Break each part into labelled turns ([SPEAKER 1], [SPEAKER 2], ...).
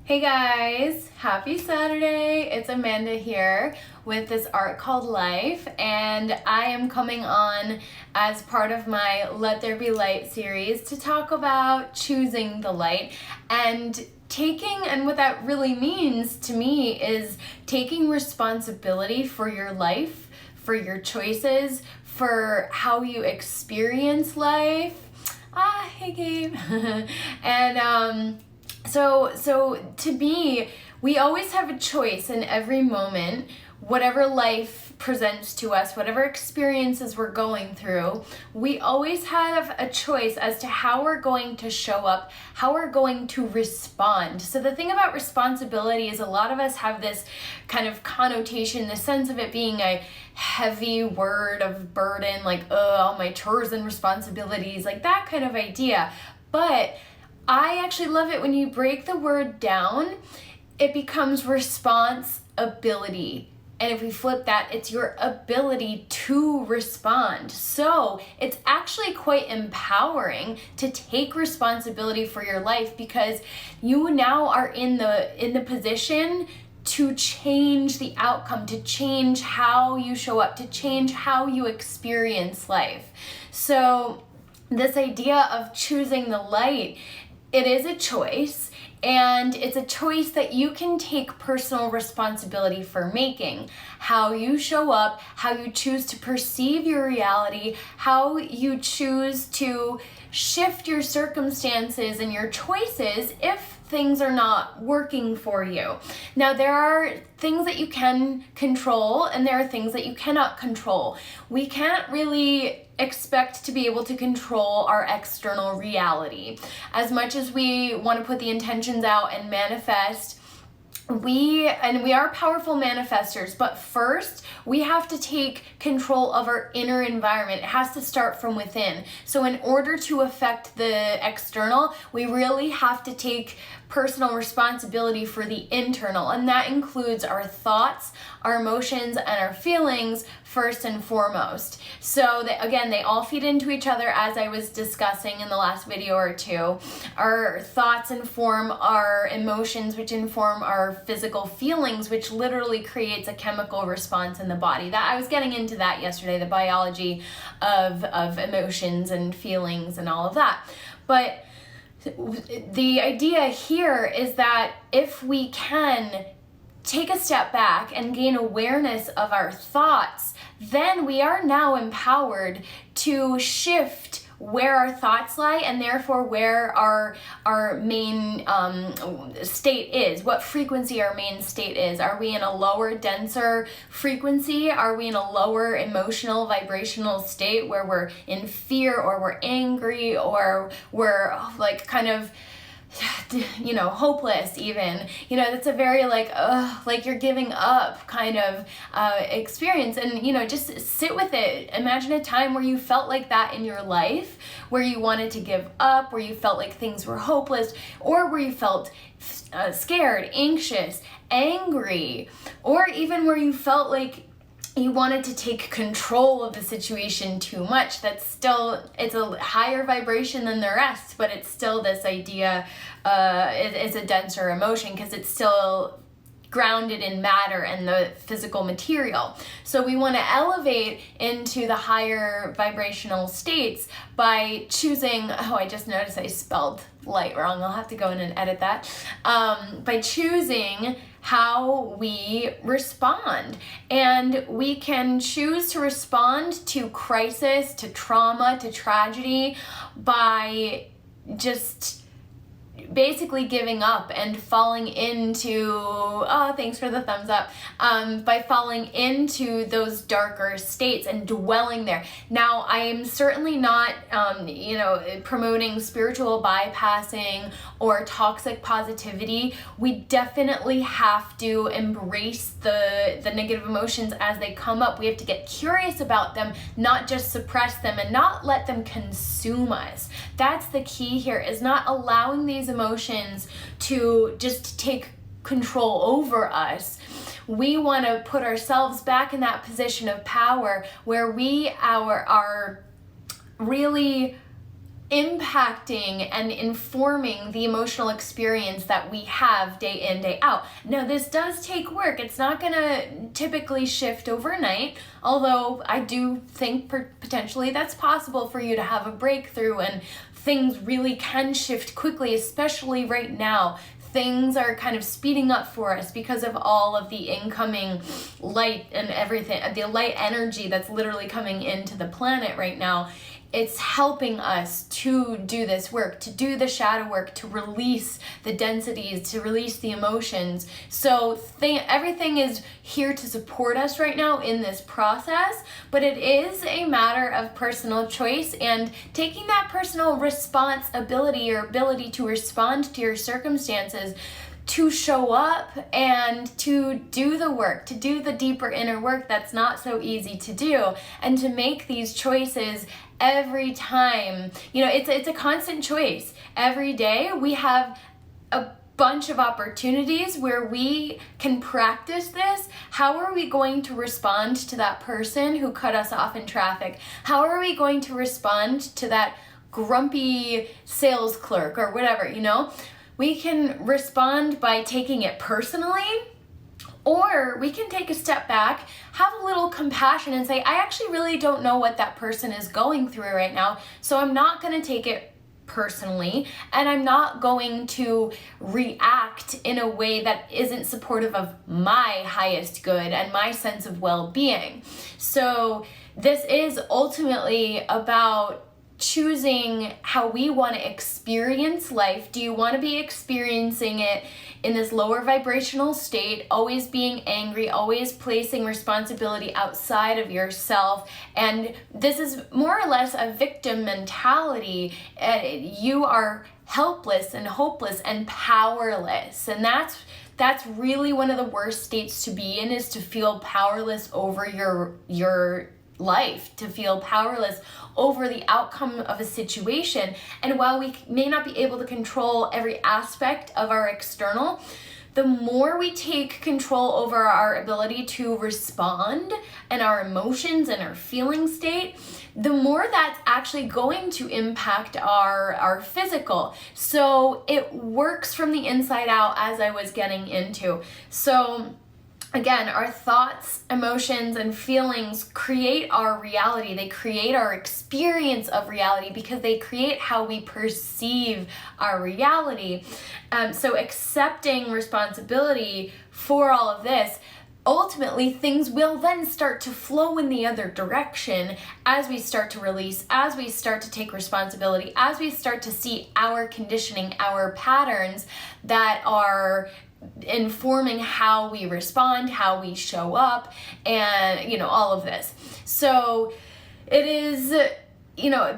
[SPEAKER 1] Hey guys, happy Saturday. It's Amanda here with this art called Life, and I am coming on as part of my Let There Be Light series to talk about choosing the light and what that really means to me is taking responsibility for your life, for your choices, for how you experience life. Hey Gabe. and So to me, we always have a choice in every moment, whatever life presents to us, whatever experiences we're going through, we always have a choice as to how we're going to show up, how we're going to respond. So the thing about responsibility is a lot of us have this kind of connotation, the sense of it being a heavy word of burden, like, all my chores and responsibilities, like that kind of idea. But I actually love it when you break the word down, it becomes responsibility. And if we flip that, it's your ability to respond. So it's actually quite empowering to take responsibility for your life because you now are in the position to change the outcome, to change how you show up, to change how you experience life. So this idea of choosing the light, it is a choice, and it's a choice that you can take personal responsibility for making. How you show up, how you choose to perceive your reality, how you choose to shift your circumstances and your choices if things are not working for you. Now, there are things that you can control and there are things that you cannot control. We can't really expect to be able to control our external reality. As much as we want to put the intentions out and manifest, we are powerful manifestors, but first we have to take control of our inner environment. It has to start from within. So in order to affect the external, we really have to take personal responsibility for the internal, and that includes our thoughts, our emotions, and our feelings first and foremost. So again, they all feed into each other, as I was discussing in the last video or two. Our thoughts inform our emotions, which inform our physical feelings, which literally creates a chemical response in the body. That I was getting into that yesterday, the biology of emotions and feelings and all of that. But the idea here is that if we can take a step back and gain awareness of our thoughts, then we are now empowered to shift where our thoughts lie and therefore where our main state is, what frequency our main state is. Are we in a lower, denser frequency? Are we in a lower emotional, vibrational state where we're in fear or we're angry or we're like kind of hopeless even? That's a very like you're giving up kind of experience. And, just sit with it. Imagine a time where you felt like that in your life, where you wanted to give up, where you felt like things were hopeless, or where you felt scared, anxious, angry, or even where you felt like you wanted to take control of the situation too much. It's a higher vibration than the rest, but it's still this idea, it's a denser emotion because it's still grounded in matter and the physical material. So we want to elevate into the higher vibrational states by choosing, I just noticed I spelled light wrong. I'll have to go in and edit that. By choosing how we respond. And we can choose to respond to crisis, to trauma, to tragedy by just basically giving up and falling into, thanks for the thumbs up, by falling into those darker states and dwelling there. Now, I am certainly not, promoting spiritual bypassing or toxic positivity. We definitely have to embrace the negative emotions as they come up. We have to get curious about them, not just suppress them and not let them consume us. That's the key here, is not allowing these emotions to just take control over us. We want to put ourselves back in that position of power where we are really impacting and informing the emotional experience that we have day in, day out. Now, this does take work. It's not going to typically shift overnight, although I do think potentially that's possible for you to have a breakthrough and things really can shift quickly, especially right now. Things are kind of speeding up for us because of all of the incoming light and everything, the light energy that's literally coming into the planet right now. It's helping us to do this work, to do the shadow work, to release the densities, to release the emotions. So everything is here to support us right now in this process, but it is a matter of personal choice and taking that personal responsibility or ability to respond to your circumstances, to show up and to do the work, to do the deeper inner work that's not so easy to do, and to make these choices every time. It's a constant choice. Every day we have a bunch of opportunities where we can practice this. How are we going to respond to that person who cut us off in traffic? How are we going to respond to that grumpy sales clerk or whatever, We can respond by taking it personally, or we can take a step back, have a little compassion and say, I actually really don't know what that person is going through right now, so I'm not going to take it personally, and I'm not going to react in a way that isn't supportive of my highest good and my sense of well-being. So this is ultimately about choosing how we want to experience life. Do you want to be experiencing it in this lower vibrational state, always being angry, always placing responsibility outside of yourself? And this is more or less a victim mentality. You are helpless and hopeless and powerless. And that's really one of the worst states to be in, is to feel powerless over your life, to feel powerless over the outcome of a situation. And while we may not be able to control every aspect of our external, the more we take control over our ability to respond and our emotions and our feeling state, the more that's actually going to impact our physical. So it works from the inside out, as I was getting into. So again, our thoughts, emotions, and feelings create our reality. They create our experience of reality because they create how we perceive our reality. So accepting responsibility for all of this, ultimately things will then start to flow in the other direction as we start to release, as we start to take responsibility, as we start to see our conditioning, our patterns that are informing how we respond, how we show up, and all of this. So it is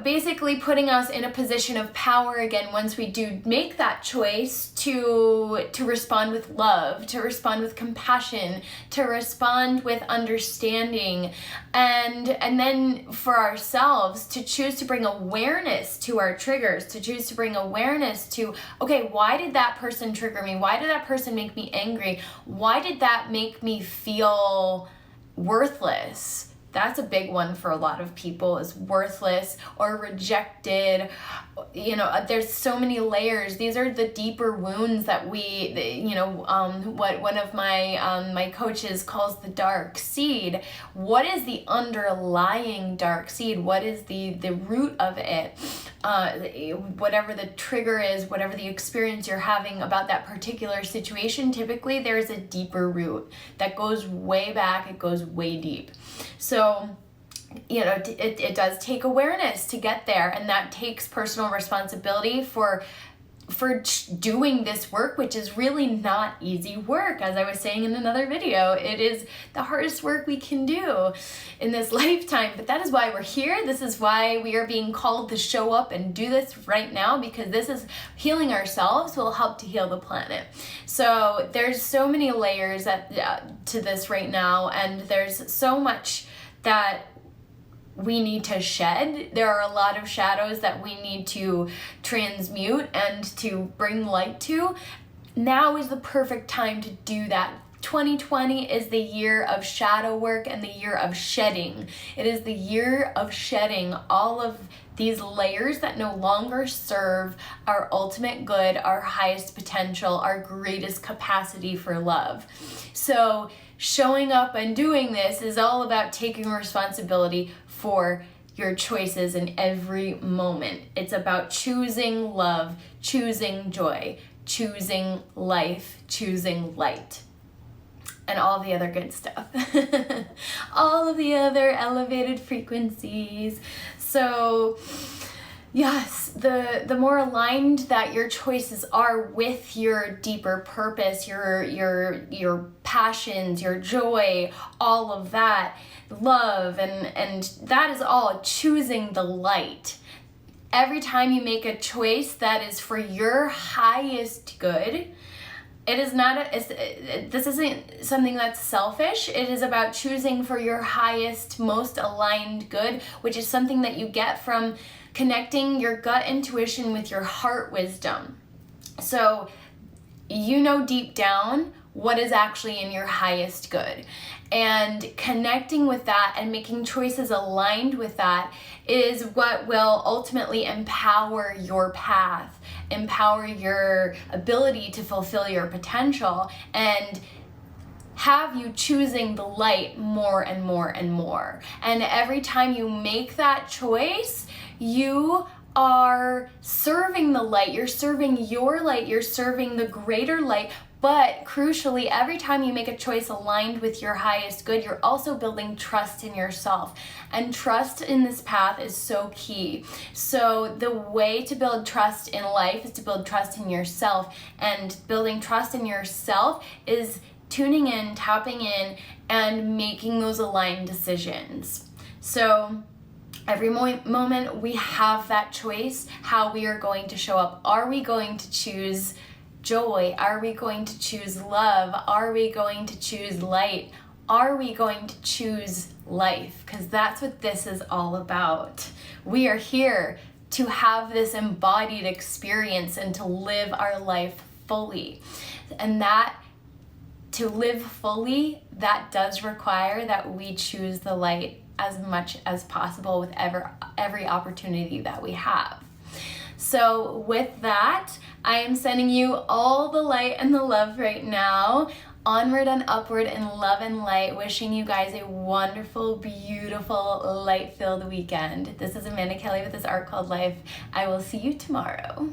[SPEAKER 1] basically putting us in a position of power again once we do make that choice to respond with love, to respond with compassion, to respond with understanding, and then for ourselves to choose to bring awareness to our triggers, to choose to bring awareness to, okay, why did that person trigger me? Why did that person make me angry? Why did that make me feel worthless? That's a big one for a lot of people, is worthless or rejected. There's so many layers. These are the deeper wounds that what one of my coaches calls the dark seed. What is the underlying dark seed? What is the root of it? Whatever the trigger is, whatever the experience you're having about that particular situation, typically there's a deeper root that goes way back. It goes way deep. So, it does take awareness to get there, and that takes personal responsibility for doing this work, which is really not easy work. As I was saying in another video, it is the hardest work we can do in this lifetime, but that is why we're here. This is why we are being called to show up and do this right now, because this is healing ourselves will help to heal the planet. So there's so many layers to this right now, and there's so much that we need to shed. There are a lot of shadows that we need to transmute and to bring light to. Now is the perfect time to do that, 2020 is the year of shadow work and the year of shedding. It is the year of shedding all of these layers that no longer serve our ultimate good, our highest potential, our greatest capacity for love. So showing up and doing this is all about taking responsibility for your choices in every moment. It's about choosing love, choosing joy, choosing life, choosing light, and all the other good stuff. All of the other elevated frequencies. So yes, the more aligned that your choices are with your deeper purpose, your passions, your joy, all of that, love, and that is all choosing the light. Every time you make a choice that is for your highest good, it is not this isn't something that's selfish. It is about choosing for your highest, most aligned good, which is something that you get from connecting your gut intuition with your heart wisdom. So you know deep down what is actually in your highest good. And connecting with that and making choices aligned with that is what will ultimately empower your path, empower your ability to fulfill your potential, and have you choosing the light more and more and more. And every time you make that choice, you are serving the light, you're serving your light, you're serving the greater light. But crucially, every time you make a choice aligned with your highest good, you're also building trust in yourself. And trust in this path is so key. So the way to build trust in life is to build trust in yourself. And building trust in yourself is tuning in, tapping in, and making those aligned decisions. So every moment we have that choice, how we are going to show up. Are we going to choose joy? Are we going to choose love? Are we going to choose light? Are we going to choose life? Because that's what this is all about. We are here to have this embodied experience and to live our life fully. And that to live fully, that does require that we choose the light as much as possible with every opportunity that we have. So with that, I am sending you all the light and the love right now. Onward and upward in love and light. Wishing you guys a wonderful, beautiful, light-filled weekend. This is Amanda Kelly with this art called Life. I will see you tomorrow.